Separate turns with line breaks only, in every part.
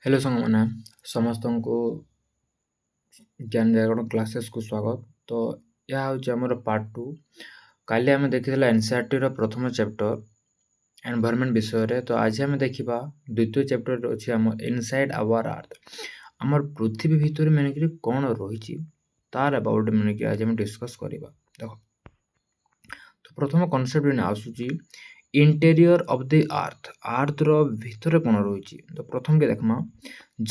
Hello साଙ୍ଗମାନେ ସମସ୍ତଙ୍କୁ ଜ୍ଞାନ ଜାଗରଣ କ୍ଲାସେସକୁ ସ୍ୱାଗତ। ତ ଏହା ହେଉଛି ଆମର ପାର୍ଟ 2। କାଲି ଆମେ ଦେଖିଥିଲା ଏନ୍ସିଇଆରଟିର ପ୍ରଥମ ଚାପ୍ଟର ଏନଭାୟରନମେଣ୍ଟ ବିଷୟରେ। ତ ଆଜି ଆମେ ଦେଖିବା ଦ୍ୱିତୀୟ ଚାପ୍ଟର ଅଛି ଆମ ଇନସାଇଡ୍ ଆୱାର ଆର୍ଥ। ଆମର ପୃଥିବୀ ଭିତରେ ମାନେ କ'ଣ ରହିଛି ତାର ଆବାଉଟ୍ ମାନେ ଆଜି ଆମେ ଡିସ୍କସ୍ କରିବା। ଦେଖ, ତ ପ୍ରଥମ କନସେପ୍ଟ ଆସୁଛି इंटेरियर ऑफ द अर्थ रो भितर कौन रही। तो प्रथम के देखमा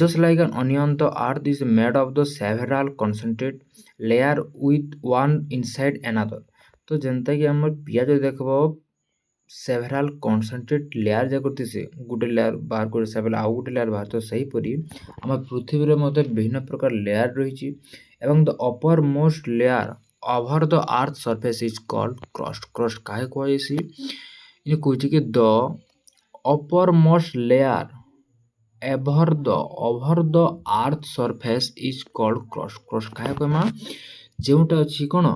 just like an onion the earth is made of the several concentric layer with one inside another. तो जनता कि आम पियाज देखब सेवराल कनसेंट्रेट लेयर जा करती से गोटे लेयर बाहर कर से आउ गोटे लेयर बाहर। तो सहीपरि आम पृथ्वी में विभिन्न प्रकार लेयर रही एवं the upper most layer over the earth surface is called crust. Crust काहे कहसी ये कौच कि the upper most layer over the earth surface is called crust. Crust काहे कहमा जोटा अच्छी कौन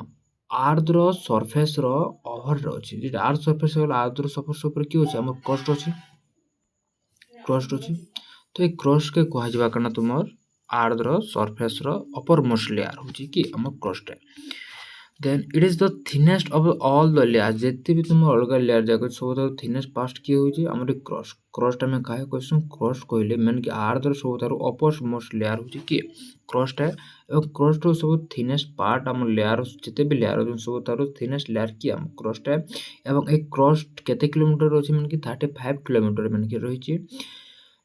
आर्थ रो सरफेस रो ओवर अच्छी आर्थ सरफेस आर्थ रो सरफेस ऊपर किए अच्छे आम क्रस्ट अच्छी क्रस्ट अच्छी। तो ये क्रस्ट के कह कारण तुम आर्थ रो सरफेस रो अपर मोस्ट लेयर होची कि आम crust. Then it is the thinnest of all the layer जिते भी तुम अलग लेयर जाकर सब थिनेस्ट पार्ट किए होची हमर क्रस्ट। क्रस्ट हमें काहे क्वेश्चन क्रस्ट कहले मेन कि आर्थ रो सब अपर मोस्ट लेयर होची कि क्रस्ट है। और क्रस्ट रो सब थिनेस्ट पार्ट हम लेयर जिते भी लेयर सब तार थिनेस्ट लेयर कि हम क्रस्ट है। एवं एक क्रस्ट केते किलोमीटर अछि मेन कि 35 किलोमीटर मेन कि रहिची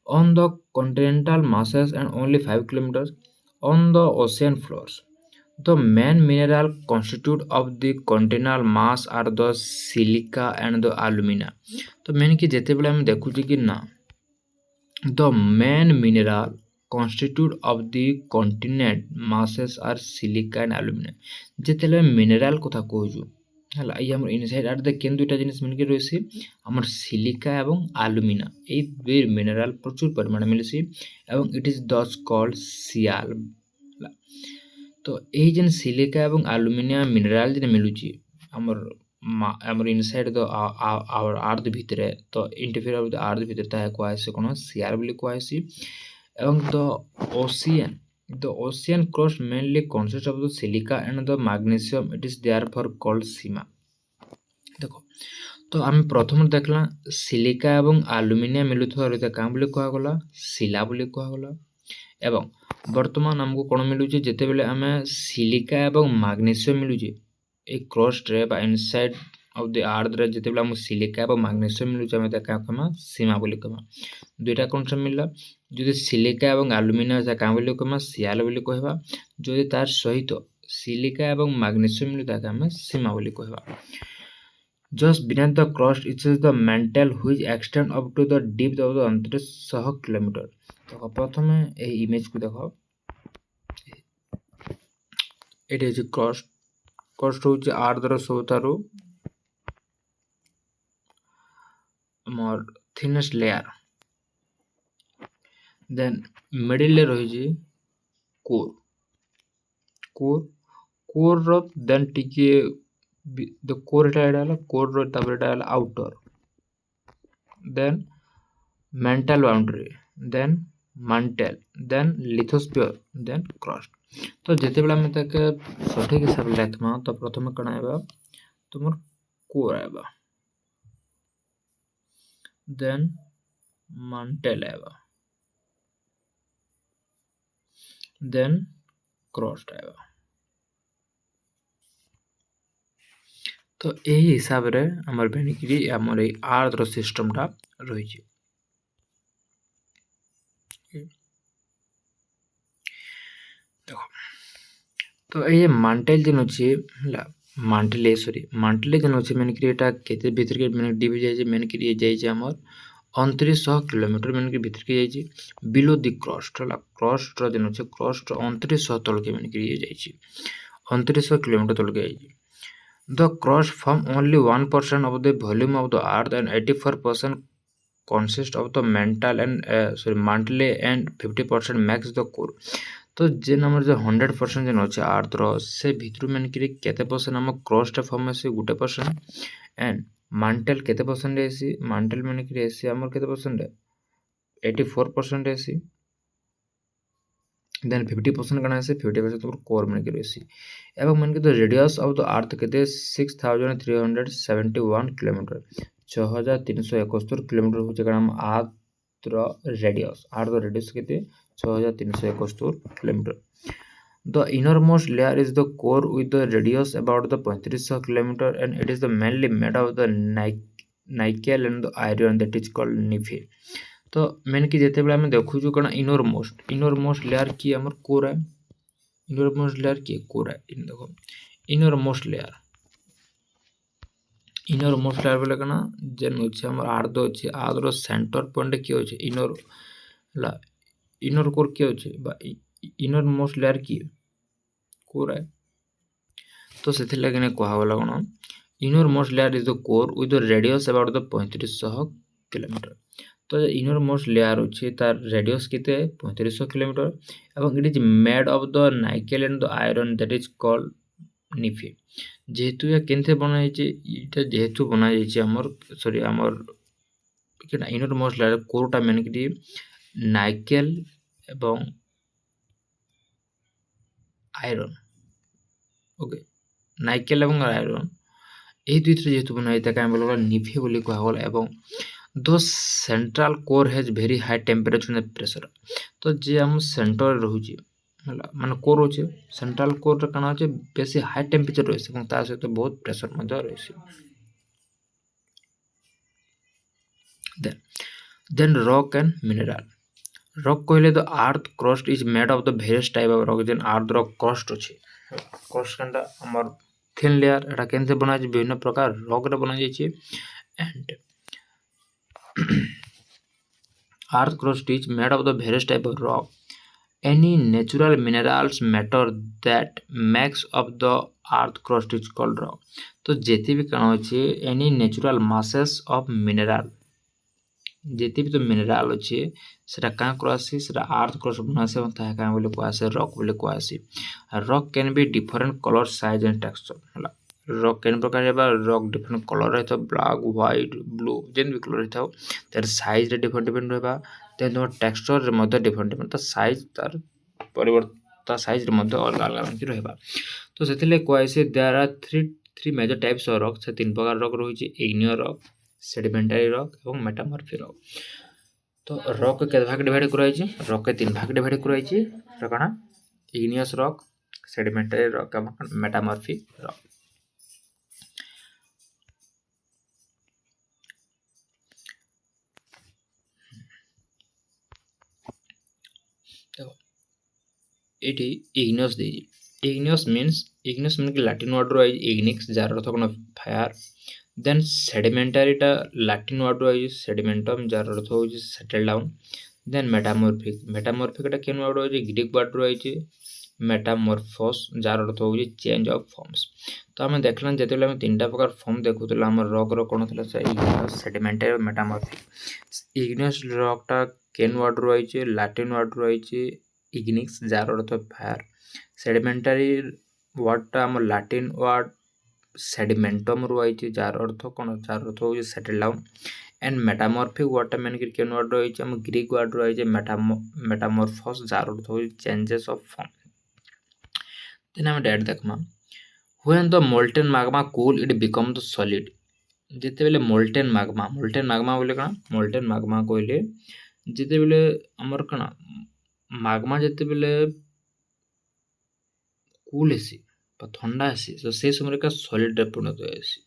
on the continental masses and only 5 kilometre on the ocean floors. The main mineral constitute of the continental mass are the silica and the alumina। तो मेन कि जेते बेले हम देखुची कि ना the main mineral constitute of the continent masses are silica and alumina। जेते बेले मिनरल कथा कहूछु हला ई हमर इनसाइड आर्थ दे केन दुटा जिनिस मेन कि रहिसी हमर सिलिका एवं आलुमिना ए दुई मिनरल प्रचुर परिमाण मिलसी एवं इट इज दस कॉल्ड सियाल। तो यही जेन सिलिका एवं आलुमिनियम मिनरल जेन मिलुची हमर इनसाइड द आवर अर्थ भितर। तो इंटरफेयर ऑफ द अर्थ भितर ताहे कहैसे कोन सियार बोली कहैसी। एवं the ocean crust mainly consist of the silica and the magnesium it is therefore called sima. देखो, तो आम प्रथम देखला सिलिका एवं आलुमिनियम मिलुथवा रहिता कां बोली कहगला सिला बोली कहगला। एवं वर्तमान आमको कौन मिलूचे जिते बेले आम सिलिका एवं मैग्नीशियम मिलूचे एक क्रस्ट रे बा इनसाइड ऑफ द अर्थ रे जिते बेले आम सिलिका एवं मैग्नीशियम मिलूचे आम क्या कहमा सीमा बोली कहमा। दुईटा कनसेप्ट मिलला जदि सिलिका एवं आलुमिनियम से क्या बोली कहमा सियाल बोली कहबा। जदि तार सहित सिलिका एवं मैग्नीशियम मिलू ताके आम सीमा बोली कहबा। Just beneath the crust it is the mantle which extend up to the depth of the 2900 kilometre. तो प्रथम ए इमेज को देखो एटी अछि क्रस्ट। क्रस्ट होछि अर्थ रो सबतारो मोर थिनेस्ट लेयर। देन मिडिल ले रहिछि कोर कोर कोर रो देन टिके the core core ro तापर outer then mantle boundary then mantle then lithosphere then crust। तो जेते बेला हम तक सठिक हिसाब ले लेखमा तो प्रथम कण आइबा तुमर कोर आइबा then mantle आइबा then crust आइबा। तो यही हिसाब रे हमर बेनिकिरी हमर ए अर्थ रो सिस्टम टा रही छै। देखो, तो ये मांटेल जेन अछि मांटेले जेन अछि बेनिकिरी एटा केते भीतर के मेन डिवी जाय छै बेनिकिरी जाय छै हमर 2900 किलोमीटर बेनिकिरी भीतर के जाय छै बिलो द क्रस्ट हला। क्रस्ट रो जेन अछि क्रस्ट 2900 तल के बेनिकिरी जाय छै 2900 किलोमीटर तल के जाय छै। The crust form only 1% of the volume of the earth and 84% consists of the mantle and 50% makes the core। तो जेन हमर जो 100% जेन अछि अर्थ रो से भितरु मेन कि केते परसेंट हम क्रस्ट फॉर्म से गुटे परसेंट एंड mantle केते परसेंट एसी mantle मेन कि एसी हमर केते परसेंट 84% एसी देन 50% कण आसे 50% तमर कोर मानक रही एवं मानक द रेडियस ऑफ द अर्थ केते 6371 किलोमीटर 6371 किलोमीटर होचे कण अर्थ रो रेडियस केते 6371 kilometre The innermost layer is the core with the radius about the 3500 kilometer and it is the mainly made of the nickel and the iron that is called Nephi. तो मेन कि जेते बेले आमे देखुछु कण इनर मोस्ट लेयर की हमर core है इनर मोस्ट लेयर की कोर है इन देखो इनर मोस्ट लेयर बेले कण जेन होचे हमर आर्द रो सेंटर पॉइंट की होचे इनर कोर की होचे बा इनर मोस्ट लेयर की कोर है तो से लगे ने कहा वाला कण innermost layer is the core with the radius about the 3500 kilometre तो इनर मोस्ट लेयर अच्छे तार रेडियस केते 3500 किलोमीटर एवं it is made of the nickel and the iron that is called nife जेहेतु या केनथे बना जाइए इटा जेहेतु बना जाइए हमर सॉरी हमर केना इनर मोस्ट लेयर कोरटा मेन कि नाइकेल एवं आयरन ओके नाइकेल एवं आयरन এই দুইটা যেহেতু বনা হয় তাকে আমি বলবো নিফি বলি কোয়া হল এবং the central core has very high temperature and pressure तो जे हम सेंटर रहुची माने कोर होचे सेंट्रल कोर कना होचे बेसी हाई टेम्परेचर रहसी এবং ता सहित बहुत प्रेशर मध्य रहसी then rock and mineral rock कहले the earth crust is made of the various type of rock जेन अर्थ रॉक क्रस्ट अछि क्रस्ट कंडा हमर थिन लेयर एटा केनसे बना छै विभिन्न प्रकार रॉक रे बना जाय छै and earth crust is made of the various type of rock any natural minerals matter that makes up the earth crust is called rock तो जेते भी कण अछि any natural masses of mineral जेते भी तो मिनरल अछि सेटा का क्रॉसी सेटा अर्थ क्रस्ट बनासे ता का बोले कोआसे रॉक बोले कोआसी rock can be different colour size and texture हला रॉक केन प्रकार हेबा रॉक डिफरेंट कलर रहतो ब्लैक व्हाइट ब्लू जेन भी कलर रहतो तार साइज रे डिफरेंट रहबा देन तो टेक्सचर रे मध्य डिफरेंट तो साइज तार परिवर्तन साइज रे मध्य अलग अलग की रहबा तो सेथिले कोआसे there are three major types of rock से तीन प्रकार रॉक रही छै इग्नियर रॉक सेडिमेंटरी रॉक एवं मेटामॉर्फिक रॉक तो रॉक के भाग डिवाइड कराई छै रॉक के तीन भाग डिवाइड कराई छै रकना इग्नियस रॉक सेडिमेंटरी रॉक एवं मेटामॉर्फिक रॉक एटी इग्नियस देजी इग्नियस मीन्स कि लैटिन वर्ड रो इग्निक्स जार अर्थ कोन फायर देन सेडिमेंटरी टा लैटिन वर्ड रो सेडिमेंटम जार अर्थ हो सेटल डाउन देन मेटामॉर्फिक टा केन वर्ड हो ग्रीक वर्ड रो मेटामॉर्फोस जार अर्थ हो चेंज ऑफ फॉर्म्स तो आम देखला जेतेले हम तीनटा प्रकार फॉर्म देखुतला हम रॉक रो कोन थला इग्नियस सेडिमेंटरी और मेटामॉर्फिक इग्नियस रॉक टा केन वर्ड रो लैटिन वर्ड रो इग्निक्स जार अर्थ फायर सेडिमेंटरी वर्ड टा हम लैटिन वर्ड सेडिमेंटम रो जार अर्थ कोन जार अर्थ हो settle down and metamorphic word टा मेन केन वर्ड रो हम ग्रीक वर्ड रो मेटामॉर्फोस जार अर्थ हो चेंजेस ऑफ फॉर्म देन हम डायरेक्ट देखमा when the molten magma cool it become the solid जेते बेले मोल्टेन मैग्मा बोले कना मोल्टेन मैग्मा कहले जेते बेले हमर कना मैग्मा जेते बेले कूल हेसी बा ठंडा हेसी तो से समय का सॉलिड रे परिणत हेसी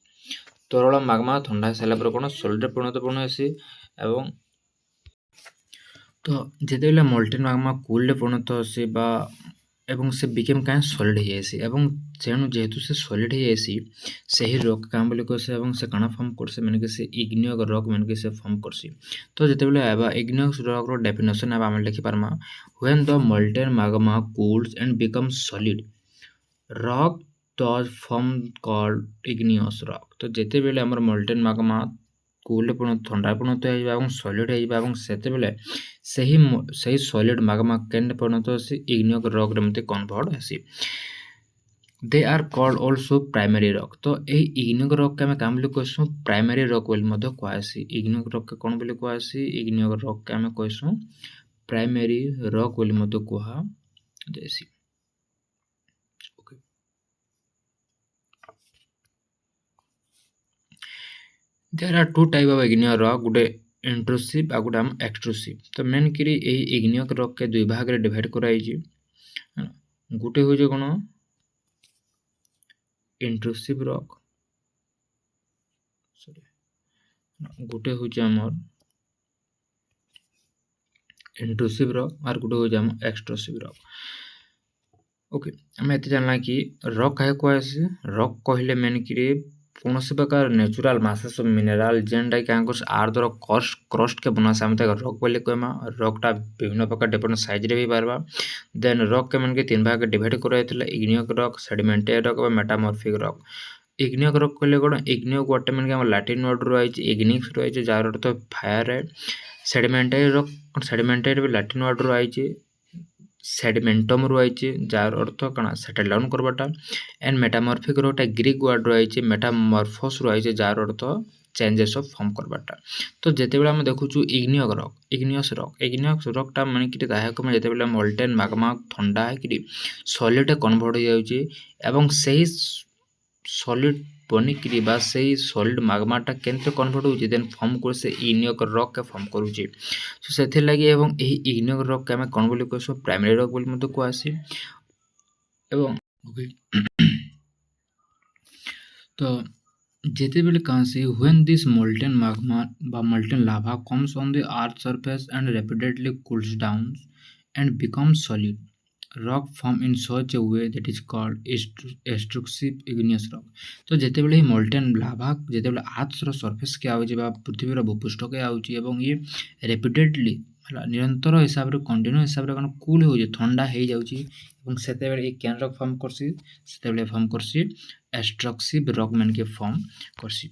तरल मैग्मा ठंडा साला पर कोन सॉलिड रे परिणत हेसी एवं तो जेते बेले मोल्टेन मैग्मा कूल रे परिणत हेसी बा एवं से बिकेम का सॉलिड हो जाएसी एवं तेणु जेहेतु से सॉलिड हो जाएसी सही रॉक काम बोले कोसे एवं से काना फॉर्म करसे माने के से इग्नियस रॉक माने के से फॉर्म करसी तो जेते बेले आबा इग्नियस रॉक रो डेफिनेशन आबा हम लिखि पारमा when the molten magma cools and becomes solid rock does form called igneous rock तो जेते बेले हमर मोल्टेन मैग्मा कूल पूर्ण ठंडा परिणत होइबा एवं सॉलिड होइबा एवं सेते बेले सही सॉलिड मैग्मा केन परिणत होसी इग्नियस रॉक रे मते कन्वर्ट हेसी they are called also primary rock तो ए इग्नियस रॉक के हम काम बोली कहसु प्राइमरी रॉक बोली मते कहसी इग्नियस रॉक के कोन बोली कहसी इग्नियस रॉक के हम कहसु प्राइमरी रॉक बोली मते कहा देसी। Okay, there are two type of igneous rock, गुटे इंट्रूसिव आ गुटे एक्सट्रूसिव। तो मेन करी एही इग्नियर रॉक के दुई भाग रे डिवाइड कराई। गुटे हो कोन इंट्रूसिव रॉक, सॉरी गुटे हो हमर इंट्रूसिव रॉक और गुटे हो हम एक्सट्रूसिव रॉक। ओके, आम एत जानला कि रॉक क्या कहे। रॉक कहले मेन कि कौन प्रकार नेचुरल मासेस ऑफ मिनरल जेनटा क्या आर्थ क्रस्ट के बना से रॉक बोले कहमा। रॉकटा विभिन्न प्रकार डिफरेंट साइज रे भी पारबा। देन रॉक के मन के तीन भाग डिवाइड कराइथिला, इग्नियस रॉक, सेडिमेंटेड रॉक और मेटामॉर्फिक रॉक। इग्नियस रॉक कहले कोन, इग्नियो गोटे मन के लैटिन वर्ड रो आइछ इग्निक्स रो आइछ जार अर्थ फायर है। सेडिमेंटेड रॉक, सेडिमेंटेड भी लैटिन वर्ड रो आइछ सेडिमेंटम रो आइछे जार अर्थ कणा सेटल डाउन करबाटा। एंड मेटामॉर्फिक रोटा ग्रीक वर्ड रो आइछे मेटामॉर्फोस रो आइछे जार अर्थ चेंजेस ऑफ फॉर्म करबाटा। तो जेते बेला हम देखुछु इग्नियस रॉक टा माने कि ताहा को जेते बेला मोल्टेन मैग्मा ठंडा है कि सॉलिड कन्वर्ट हो जाउची एवं सही सॉलिड बनिकी बा सही सॉलिड मैग्माटा केनते कन्वर्ट होउची देन फॉर्म कर से इग्नियस रॉक के फॉर्म करूची। सो सेथिर लागि एवं एही इग्नियस रॉक के हम कोन बोली कहसो, प्राइमरी रॉक बोली मते कहआसी। एवं तो जेते बेले Kansi when this molten magma बा molten lava comes on the earth surface and rapidly cools down and becomes solid, rock form in such A way that is called extrusive igneous rock. तो जेते बेले मोल्टेन लावा जेते बेले अर्थ रो surface के आउची बा पृथ्वी रो भूपृष्ठ के आउची एवं ये रैपिडली निरंतर हिसाब रे कंटिन्यू हिसाब रे कन कूल हो जे ठंडा हे जाउची एवं सेते बेले एक कैन रॉक फॉर्म करसी, सेते बेले फॉर्म करसी एक्सट्रूसिव रॉक मन के फॉर्म करसी।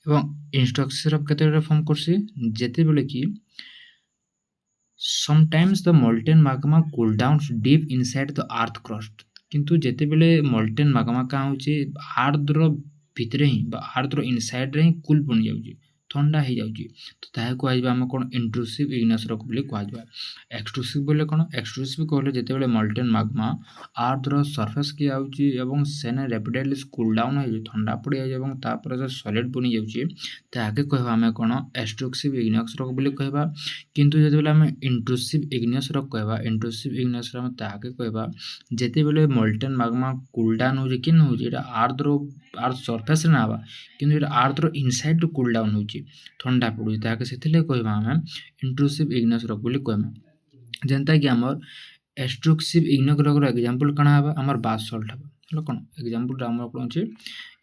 एवं एक्सट्रूसिव रॉक केते बेले फॉर्म करसी, जेते बेले कि sometimes the molten magma cool down deep inside the earth crust। किंतु जेते बेले molten magma का होची अर्थ रो भितरे ही बा अर्थ रो इनसाइड रे ही कूल बन जाउची ठंडा हे जाउची। तो ताहा को आइबा हम कोन इंट्रूसिव इग्नियस रॉक बोली कहबा। एक्सट्रूसिव बोले कोन, एक्सट्रूसिव कहले जेते बेले molten magma अर्थ रो सरफेस के आउची एवं सेने रैपिडली कूल डाउन हे ठंडा पड़ी जाय एवं तापर जे सॉलिड बनि जाउची ताहा के कहबा हम कोन एक्सट्रूसिव इग्नियस रॉक बोली कहबा। किंतु जेते बेले हम इंट्रूसिव इग्नियस रॉक कहबा, इंट्रूसिव इग्नियस रॉक ताहा के कहबा जेते बेले मोल्टेन मैग्मा कूल डाउन हो जे किन हो जे एटा अर्थ सरफेस रे ना आबा किंतु एटा अर्थ रो इनसाइड रो कूल डाउन होची ठंडा पड़ू ताहा के सेथिले कहबा हम इंट्रूसिव इग्नियस रॉक बोली कहबा। जेंता कि हमर एक्सट्रूसिव इग्नियस रॉक रो एग्जांपल कणा हबा हमर बासल्ट हबा हलो कोन एग्जांपल हमर कोन छै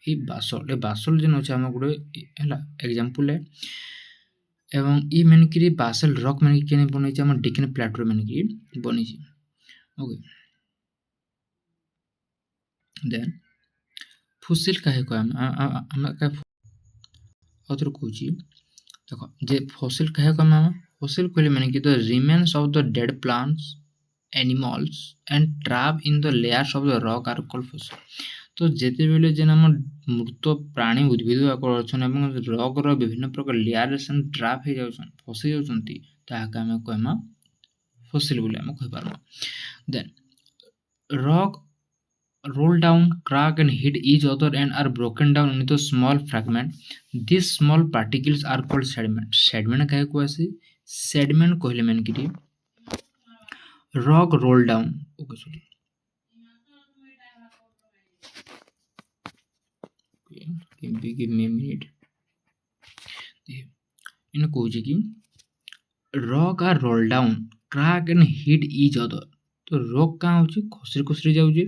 ई बासल्ट जेन होचे हम गुडे हला एग्जांपल है। एवं ई मेन कि बासल्ट रॉक मेन कि बनै छै हमर डिकेन प्लेटो मेन कि बनै छै। ओके, देन फॉसिल काहे को हम का अदर कोची देखो जे फॉसिल काहे को हम फॉसिल कहले माने कि the remains of the dead plants animals and trap in the layers of the rock are called fossil. तो जेते बेले जेन हम मृत प्राणी उद्भिद अछन एवं रॉक रो विभिन्न प्रकार लेयर रे सन ट्रैप हे जाउछन फसी जाउछंती ताहा का हम कहमा फॉसिल बोले हम कहि पारबा। Then rock roll down, crack and hit each other and are broken down into small fragments. These small particles are called sediment. Sediment काहे को ऐसे sediment कहले मन की rock roll down। Okay sorry give me a minute। इन कहूची कि rock are roll down, crack and hit each other। तो rock का होची खसरी खसरी जाउची,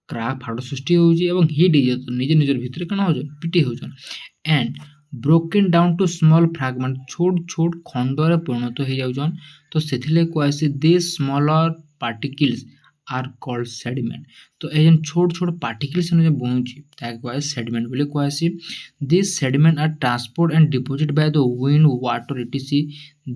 क्राक फाड़ सृष्टि होउची एवं हिट हो निज निजर भितर कना हो पिटी होचन and broken down to small fragment छोट छोट खंड रे परिणत हो जाउछन। तो सेथिले कोआसी this smaller particles are called sediment. तो एजन छोट छोट पार्टिकल्स ने बनउची ताके कोआसी सेडिमेंट बोले कोआसी। This sediment are transport and deposit by the wind water etc।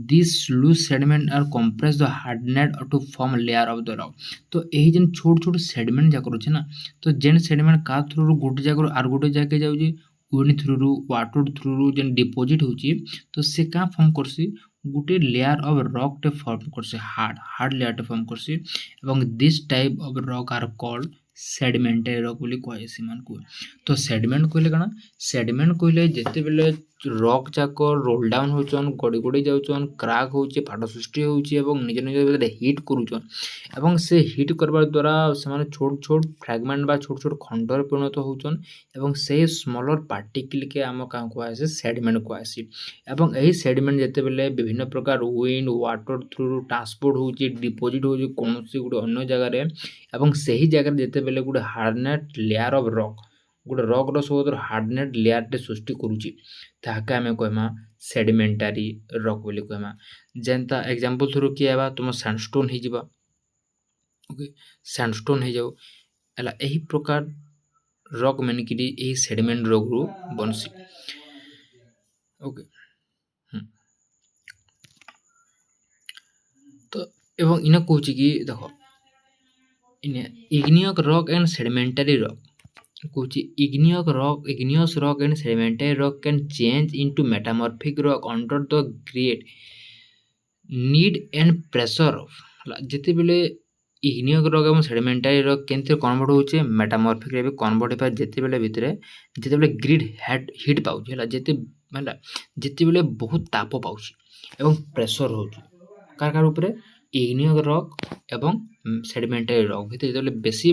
This loose sediment are compress the hardened to form layer of the rock. तो एही जन छोट छोट सेडिमेंट जा करूछ ना तो जेन सेडिमेंट का थ्रू गोटे जगह आर गोटे जगह जाउजी विंड थ्रू वाटर थ्रू जेन डिपॉजिट होची तो से का फॉर्म करसी गुटे लेयर ऑफ रॉक टे फॉर्म करसी हार्ड लेयर टे फॉर्म करसी एवं this type of rock are called sedimentary rock बोली कहे सिमान को। तो सेडिमेंट कहले काना सेडिमेंट कहले जेते बेले रॉक जाक रोल डाउन होचन गड़ी गड़ी जाउचन क्रैक होचे फाट सृष्टि होचे एवं निज निज भितर हिट करूचन एवं से हिट करबार द्वारा से छोट छोट फ्रैगमेंट बा छोट छोट खंडर परिणत होचन एवं से स्मॉलर पार्टिकल के आम क्या कहुए सेडिमेंट कहुसी एवं यही सेडिमेंट जेते बेले विभिन्न प्रकार विंड वाटर थ्रू ट्रांसपोर्ट होची डिपोजिट होची कोनोसी गुटे अन्य जगह रे एवं सही जगह जेते बेले गुटे हार्डनेट लेयर ऑफ रॉक गोटे रॉक रो सब हार्डनेट लेयर टे सृष्टि करूची ताके आमे कहमा सेडिमेंटरी रॉक बोली कहमा। जेनता एग्जांपल थ्रू कि आबा तुम सैंडस्टोन हे जिबा ओके सैंडस्टोन हे जाऊ एला एही प्रकार रॉक माने कि एही सेडिमेंट रॉक रो बनसी ओके। तो एवं इना कहूची कि देखो इने igneous rock and sedimentary rock कहूची igneous rock and sedimentary rock can change into metamorphic rock under the great need and pressure of जेते बेले igneous rock एवं sedimentary rock केनते कन्वर्ट होचे मेटामॉर्फिक रे कन्वर्ट होपा जेते बेले भितरे जेते बेले ग्रिड हीट पाउची हला जेते बेले बहुत ताप पाउची एवं प्रेशर होची कार ऊपर igneous rock एवं सेडिमेंटरी रॉक भितर जेते बेसी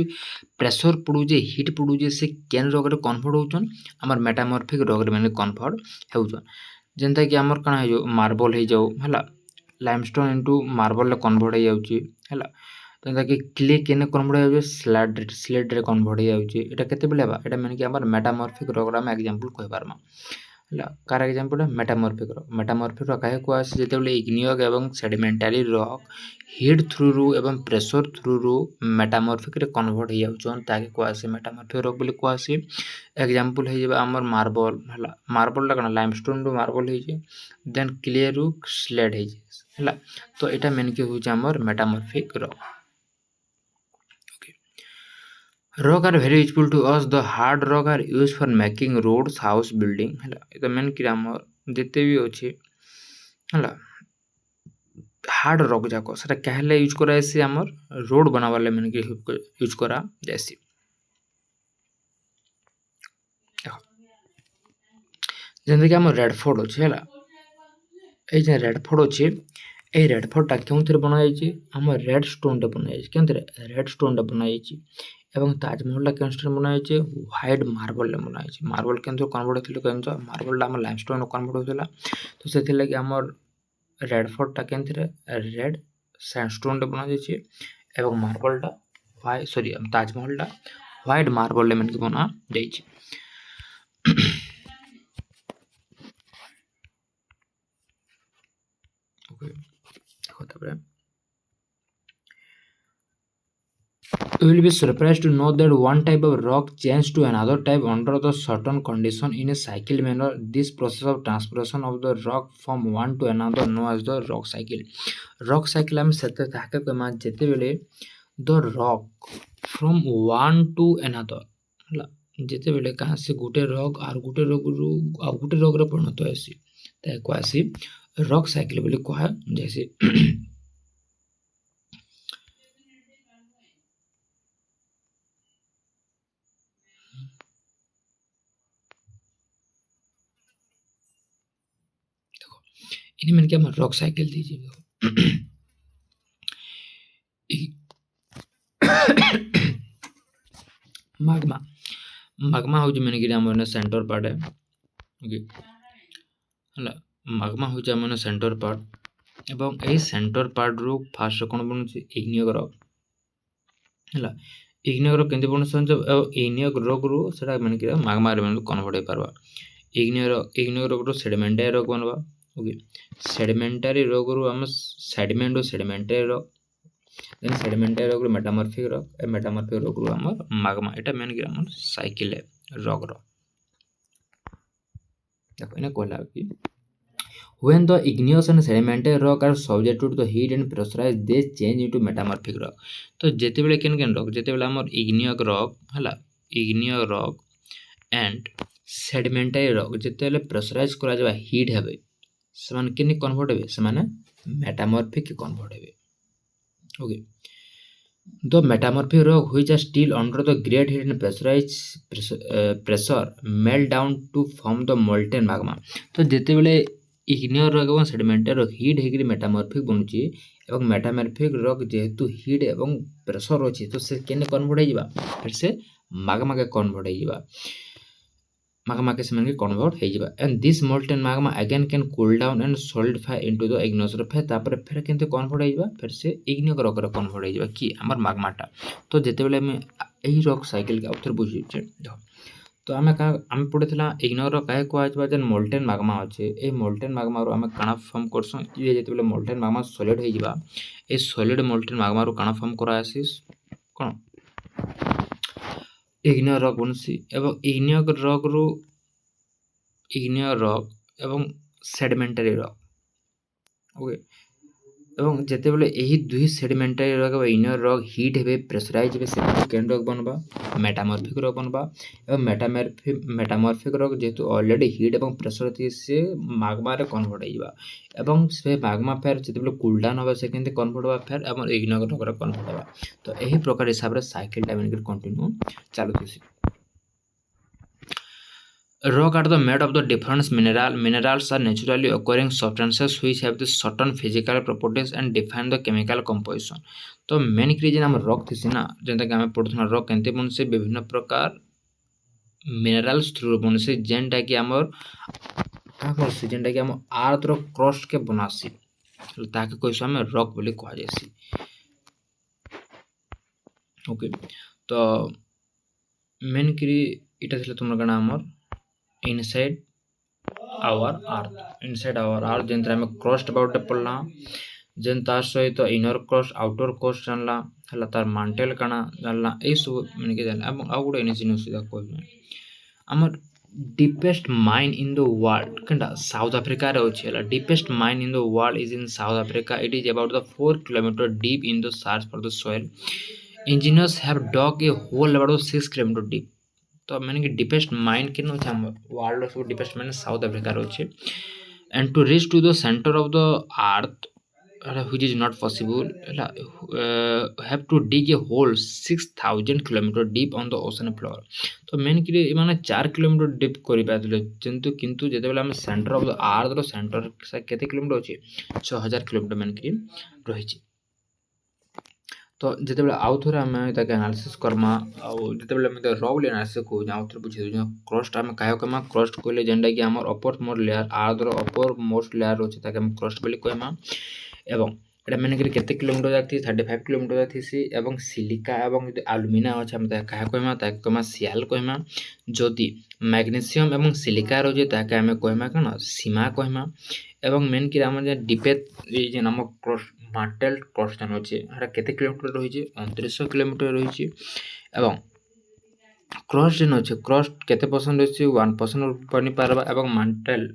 प्रेशर पड़ुजे हिट पड़ुजे से केन रॉक रे कन्वर्ट होचन हमर मेटामॉर्फिक रॉक रे माने कन्वर्ट हेउचन जेंता कि हमर कना हे जो मार्बल हे जाऊ हला लाइमस्टोन इनटू मार्बल रे कन्वर्ट हे जाउची हला जेंता कि क्ले केने कन्वर्ट हे जाउ स्लेट रे कन्वर्ट हे जाउची एटा केते बेले बा एटा माने कि हमर मेटामॉर्फिक रॉक रा हम एग्जांपल कहि पारमा हला कार एग्जांपल मेटामॉर्फिक रॉक काहे को आसी जेते बेले igneous एवं सेडिमेंटरी रॉक हीट थ्रू रू एवं प्रेशर थ्रू रू मेटामॉर्फिक रे कन्वर्ट हे जाउचन ताके को आसी मेटामॉर्फिक रॉक बोली को आसी एग्जांपल हे जेबा हमर मार्बल हला मार्बल ला कना लाइमस्टोन रो मार्बल हे जे देन क्ले रू स्लेट हे जे हला तो एटा मेन के होचे हमर metamorphic rock. Rock are very useful to us. The hard rock are used for making roads, house building. हला तो मेन कि हमर जेते भी अछि हला हार्ड रॉक जाको सेटा कहले यूज करा से हमर रोड बनावाले मेन के यूज करा जैसी जेंते कि हमर रेडफोर्ड अछि हला ए जे रेडफोर्ड अछि ए रेडफोर्ड टा केउथरे बना जायछि हमर रेड स्टोन टा बना जायछि केउथरे रेड स्टोन टा बना जायछि एवं ताजमहल ला केउथरे बना जायछि व्हाइट मार्बल ले बना जायछि मार्बल केउथरे कन्वर्ट होथिले केउथरे मार्बल ला हमर लाइमस्टोन कन्वर्ट होथिला तो सेति लागि हमर रेडफोर्ड टा केउथरे रेड सैंडस्टोन रे बना जायछि एवं मार्बल टा ताजमहल टा व्हाइट मार्बल ले मन के बना जायछि ओके देखो तबरे You will be surprised to know that one type of rock changes to another type under the certain condition in a cycle manner. This process of transpiration of the rock from one to another known as the rock cycle. Rock cycle हम सत्य ताके को मान जेते बेले the rock from one to another हला जेते बेले कहाँ से गुटे रॉक और गुटे रॉक रे परिणत होसी ताके को आसी रॉक साइकिल बोली कहा जैसे इन्हें मैंने क्या रॉक साइकिल दीजिए magma होची मैंने कि हमर सेंटर पार्ट है ओके हला magma होची हमर सेंटर पार्ट एवं ए सेंटर पार्ट रो फास्ट कोन बनुची igneous रॉक हला igneous रॉक केंते बनु संज igneous रॉक रो सेटा मैंने कि magma रे मैंने कन्वर्ट हे परबा igneous रॉक रो सेडिमेंटरी रॉक बनबा ओके सेडिमेंटरी रॉक रो हम sediment sedimentary rock then sedimentary rock रो मेटामॉर्फिक रॉक रो हम magma एटा मेन कि हम साइकिल है रॉक रो देखो इने कहला कि when the igneous and sedimentary rock are subject to the heat and pressurized they change into metamorphic rock तो जेते बेले केन रॉक जेते बेले हमर igneous रॉक हला igneous rock and sedimentary rock जेते बेले प्रेशराइज करा जाबा हीट हेबे ସେମାନେ କେନି କନଭର୍ଟ ହେବେ ସେମାନେ मेटामॉर्फिक कन्वर्ट हेबे okay The metamorphic rock which are still under the great heat and pressure melt down to form the molten magma तो ଯେତେବେଳେ ଇଗ୍ନିୟର ରକ୍ ଏବଂ ସେଡିମେଣ୍ଟାରୀ ରକ୍ ହିଟ୍ ହେଇକିରି ମେଟାମର୍ଫିକ୍ ବନୁଛି ଏବଂ ମେଟାମର୍ଫିକ୍ ରକ୍ ଯେହେତୁ ହିଟ୍ ଏବଂ ପ୍ରେସର ଅଛି ତ ସେ କେନେ କନଭର୍ଟ ହେଇଯିବା ଫିର ସେ ମାଗମାକେ କନଭର୍ଟ ହେଇଯିବା magma ସେମାନେ କନଭର୍ଟ ହେଇଯିବା and this molten magma again can cool down and solidify into the igneous rock ତାପରେ ଫେର କେମିତି କନଭର୍ଟ ହେଇଯିବା ଫେର ସେ ଇଗ୍ନିୟର ରକରେ କନଭର୍ଟ ହେଇଯିବା କି ଆମର ମାଗମାଟା ତ ଯେତେବେଳେ ଆମେ ଏହି ରକ୍ ସାଇକେଲ ଆଉ ଥରେ ବୁଝିଛେ ତ ଆମେ ପଢିଥିଲା ଇଗ୍ନିୟର କାहे କୁହାଯିବା ଯେ ମୋଲ୍ଟେନ୍ ମାଗମା ଅଛି এই ମୋଲ୍ଟେନ୍ ମାଗମାରୁ ଆମେ କାଣା ଫର୍ମ କରସୁଁ ଇଏ ଯେତେବେଳେ ମୋଲ୍ଟେନ୍ ମାଗମା ସଲିଡ୍ ହେଇଯିବା এই ସଲିଡ୍ ମୋଲ୍ଟେନ୍ ମାଗମାରୁ କାଣା ଫର୍ମ କରାଆସି କ'ଣ ଇଗ୍ନିୟର ରକ୍ ବନୁଛି ଏବଂ ଇଗ୍ନିୟର ରକ୍ ଏବଂ ସେଡିମେଣ୍ଟାରୀ ରକ୍ ଓକେ ଏବଂ ଯେତେବେଳେ ଏହି ଦୁଇ ସେଡିମେଣ୍ଟାରୀ ରକ୍ ଏବଂ ଇଗ୍ନିୟର ରକ୍ ହିଟ୍ ହେବେ ପ୍ରେସରାଇଜ୍ ହେବେ ସେ କେନ୍ ରକ୍ ବନବା मेटामॉर्फिक रକ୍ ବନବା ଏବଂ मेटामॉर्फिक ରକ୍ ଯେହେତୁ ଅଲରେଡି ହିଟ୍ ଏବଂ ପ୍ରେସର ଅଛି ସେ ମାଗମାରେ କନଭର୍ଟ ହେଇଯିବା ଏବଂ ସେ ମାଗମା ଫେର ଯେତେବେଳେ କୁଲ୍ ଡାଉନ୍ ହେବ ସେ କେମିତି କନଭର୍ଟ ହେବା ଫେର ଏବଂ ଇଗ୍ନିୟର ରକରେ କନଭର୍ଟ ହେବା ତ ଏହି ପ୍ରକାର ହିସାବରେ ସାଇକେଲଟା ମାନଙ୍କର continue ଚାଲୁଥିସି Rock are the made of the different minerals are naturally occurring substances which have the certain physical properties and define the chemical composition. तो मेन की जेन हम रॉक थिसी ना जेंता कि हमें पढ़थना रॉक केनते बनसे विभिन्न प्रकार मिनरल्स थ्रू बनसे जेंटा कि हमर का करसे जेंटा कि हम अर्थ रो क्रस्ट के बनासी ताकि कोइ समय रॉक बोली कहा जायसी ओके तो मेन की इटा थिला तुमरा गना हमर inside our earth जेंता हमें क्रस्ट अबाउट पड़ला जेन तार सहित इनर क्रस्ट आउटर क्रस्ट जानला हला तार मांटेल काना जानला ए सब माने के जानला अब आ गुडे एनसी सुधा कहबे हमर deepest mine in the world कंडा साउथ अफ्रीका रे अछि हला deepest mine in the world is in South Africa. It is about the 4 kilometer deep in the search for the soil. Engineers have dug a hole about 6 kilometer deep. तो मैंने कि deepest mine के नो हम world of deepest mine South Africa रो छे and to reach to the centre of the earth which is not possible have to dig a hole 6000 kilometre deep on the ocean floor तो मेन कि माने 4 kilometre deep करि पाथिले किंतु जेते बेला हम सेंटर ऑफ द अर्थ रो सेंटर केते किलोमीटर अछि 6000 किलोमीटर मेन कि रहि छी तो जितेबाला आउ थोड़े आम एनालीसिस करमा जितेबाला रॉ एनालीसिस को आउ थे बुझे क्रस्ट आम क्या कहमा क्रस्ट कहले जेनटा कि आम अपर मोस्ट लेयर आर्थ अपर मोस्ट लेयर अच्छे ताकि आम क्रस्ट बोली कहमा एवं एटा मैंने केते किलोमीटर जाती 35 किलोमीटर जाती एवं सिलिका एवं आलुमिना अच्छे आम क्या कहमा कहमा सियाल कहमा जदि मैग्नेशियम एवं सिलिका रोजे ताकि आम कहमा कौन सीमा कहमा एवं मेन कि आम डिपेथ ये आम क्रस्ट मार्टेल क्रस्ट जान अच्छे केते किलोमीटर रही 2900 किलोमीटर रही एवं क्रस्ट जेन अच्छे क्रस्ट केते परसेंट अच्छे 1% बनी पारबा एवं मार्टेल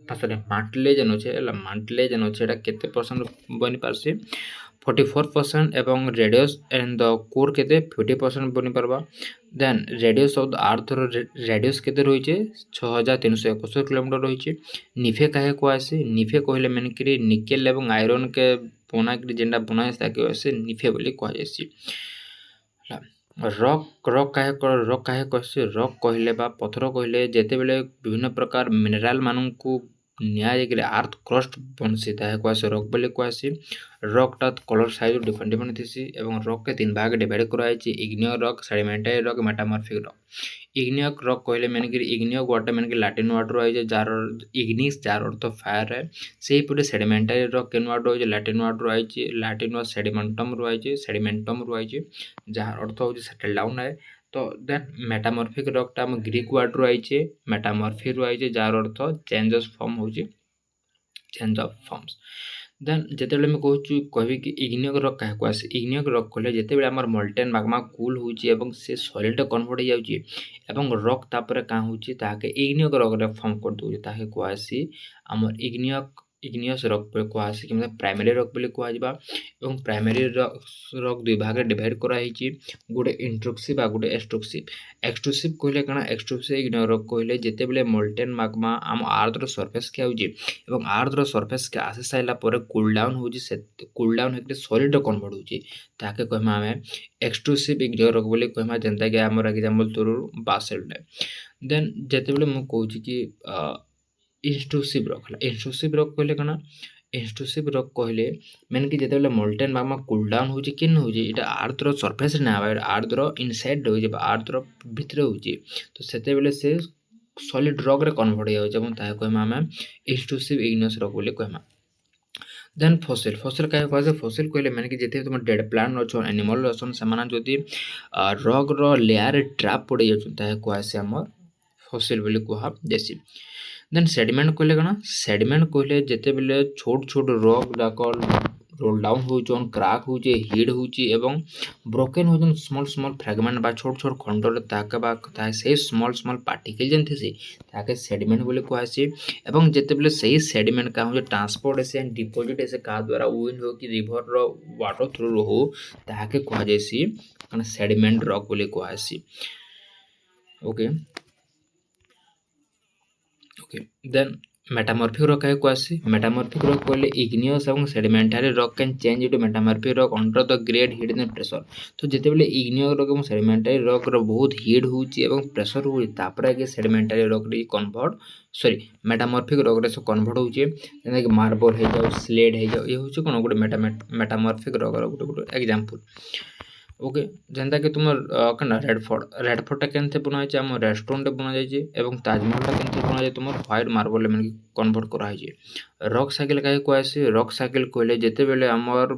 सॉरी मार्टले जेन अच्छे मार्टले जेन अच्छे केते परसेंट बनी पारसी 44% एवं रेडियस एंड द कोर केते 50% बनी पारबा then radius of the earth radius केते रही 6371 किलोमीटर रही निफे काहे को आसे निफे कहले मैंने कि निकेल एवं आयरन के बना कि जेंडा बना ताकि से निफे बोली कह जायसी रॉक काहे कहसे रॉक कहले बा पत्थर कहले जेते बेले विभिन्न प्रकार मिनरल मानू निया जाके अर्थ क्रस्ट बनसी ताहे कहसे रॉक बोली कहसी रॉक टा कलर साइज डिफरेंट थीसी एवं रॉक के तीन भाग डिवाइड कराई igneous rock sedimentary rock metamorphic rock igneous rock कहले मैंने कि इग्नियर वाटर मैंने कि लैटिन वर्ड रही जार इग्निस जार अर्थ फायर है से पटे सेडिमेंटरी रॉक केन वर्ड रही लैटिन वर्ड रही लैटिन वर्ड सेडिमेंटम रही जार अर्थ हो सेटल डाउन है तो देन मेटामॉर्फिक रॉक टा ग्रीक वर्ड रही मेटामॉर्फिक रही जार अर्थ चेंजेस फॉर्म हो चेंज ऑफ फॉर्म्स देन जितेबाला मैं कहबी कि इग्नियर रॉक क्या आसे इग्नियर रॉक कहले जितेबाला आमर मोल्टेन मागमा कूल होची एवं से सॉलिड कन्वर्ट हो जाउची एवं रॉक तापर का होची ताके इग्नियर रॉक रे फॉर्म कर दोची ताके कहसी आमर इग्नियर इग्नियस रॉक बोली कुहासी कि प्राइमरी रॉक बोली कुहाजिबा एवं प्राइमरी रॉक दुई भाग डिवाइड करा ହେଇଛି गोटे इंट्रुसिव आ गोटे एक्सट्रुसिव कहले काना एक्सट्रुसिव इग्नियस रॉक कहले जेतेबेले मोल्टेन मैग्मा आम अर्थ रो सरफेस के आउची एवं अर्थ रो सरफेस के आसी साइला परे कूल डाउन होची से कूल डाउन हेते सॉलिड रो कन्वर्ट होची ताके कहमा हमें एक्सट्रुसिव इग्नियस रॉक बोली कहमा जेंता कि हमर एग्जांपल तोर बासेल्ट देन जेतेबेले मु कहूची कि इंट्रुसिव रॉक इंट्रुसिव रॉक कहले काना इंट्रुसिव रॉक कहले मेन कि जेतेबेले मोल्टेन मैग्मा कूल डाउन होची किन होची एटा अर्थ रो सरफेस ना अर्थ रो इनसाइड होची अर्थ रो भितरे होची तो सेतेबेले से सॉलिड रॉक रे कन्वर्ट हो जाउछ एवं ताहा कहमा हमें इंट्रुसिव इग्नियस रॉक बोली कहमा देन फसिल फसिल क्या कह फसिल कहले मैंने कि जिते तुम डेड प्लांट अच्छन एनिमल अच्छन से जदि रॉक रो लेयर ट्रैप पड़ जाए कहसी आमर फसिल बोली कह देसी देन सेडिमेंट कहले कौन सेडिमेंट कहले जिते बेले छोट छोट रॉक जाक रोल डाउन होचन क्राक होचे हिट होची एवं ब्रोकन होचन स्मॉल स्मॉल फ्रैगमेंट बा छोट छोट खंड ताके बा से स्मॉल स्मॉल पार्टिकल जेन थेसी ताके सेडिमेंट बोली कहसी एवं जिते बेले सही सेडिमेंट का हो ट्रांसपोर्ट से एंड डिपोजिट से का द्वारा विंड हो कि रिवर रो वाटर थ्रू हो ताके कह जैसी कन सेडिमेंट रॉक बोली कहसी okay okay then metamorphic rock है कहसी मेटामॉर्फिक रॉक कहले इग्नियस एवं sedimentary rock can change into metamorphic rock under the great heat and pressure तो जेते बेले इग्नियस रॉक एवं सेडिमेंटरी रॉक रो बहुत हीट होची एवं प्रेशर होई तापर के सेडिमेंटरी रॉक रे कन्वर्ट सॉरी मेटामॉर्फिक रॉक रे से कन्वर्ट होची जेना कि मार्बल हे जाउ स्लेट हे जाउ ये होची कोन गुटे मेटामॉर्फिक रॉक रो गुटे एग्जांपल ओके जेनता कि तुम कना रेडफोर्ट केनते बना जाय हम रेस्टोरेंट बना जाय एवं ताजमहल केनते बना जाय तुम व्हाइट मार्बल में कन्वर्ट करा जाय रॉक साइकिल काहे कहसी रॉक साइकिल कहले जेते बेले हमर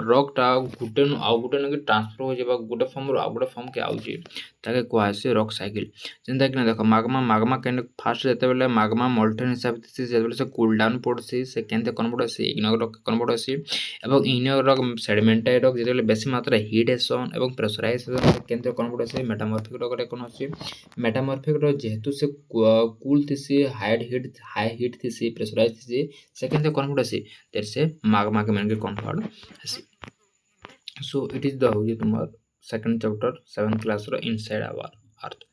रॉक टा गुटे आउ गुटे न ट्रांसफर हो जेबा गुटे फॉर्म रो आउ गुटे फॉर्म के आउची ताके कहसी रॉक साइकिल जेनता कि देखो माग्मा माग्मा केन फास्ट जेते बेले माग्मा मोल्टेन हिसाब से जेते बेले से कूल डाउन पड़सी से केनते कन्वर्ट होसी इग्नियस रॉक कन्वर्ट होसी एवं इग्नियस रॉक सेडिमेंटरी रॉक जेते बेले बेसी मात्रा हीट एसन एवं प्रेशराइजेशन केनते कन्वर्ट होसी मेटामॉर्फिक रॉक रे कोन होसी मेटामॉर्फिक रॉक जेहेतु से कूल थिसी हाई हीट थिसी प्रेशराइज थिसी से केनते कन्वर्ट होसी देयर से माग्मा के मन के कन्वर्ट होसी सो इट इज द हो तुमार सेकंड चैप्टर 7th क्लास रो इनसाइड आवर अर्थ